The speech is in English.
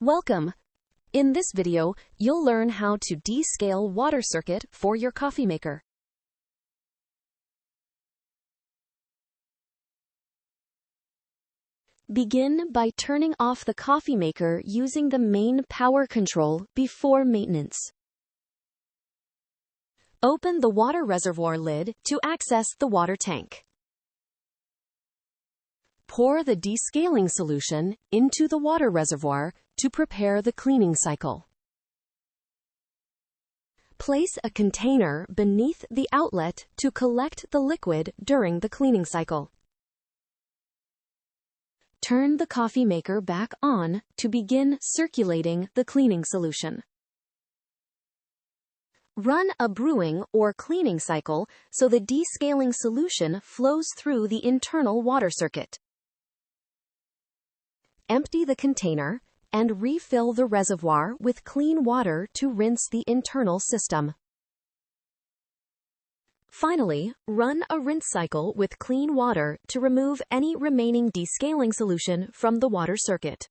Welcome! In this video, you'll learn how to descale water circuit for your coffee maker. Begin by turning off the coffee maker using the main power control before maintenance. Open the water reservoir lid to access the water tank. Pour the descaling solution into the water reservoir to prepare the cleaning cycle. Place a container beneath the outlet to collect the liquid during the cleaning cycle. Turn the coffee maker back on to begin circulating the cleaning solution. Run a brewing or cleaning cycle so the descaling solution flows through the internal water circuit. Empty the container and refill the reservoir with clean water to rinse the internal system. Finally, run a rinse cycle with clean water to remove any remaining descaling solution from the water circuit.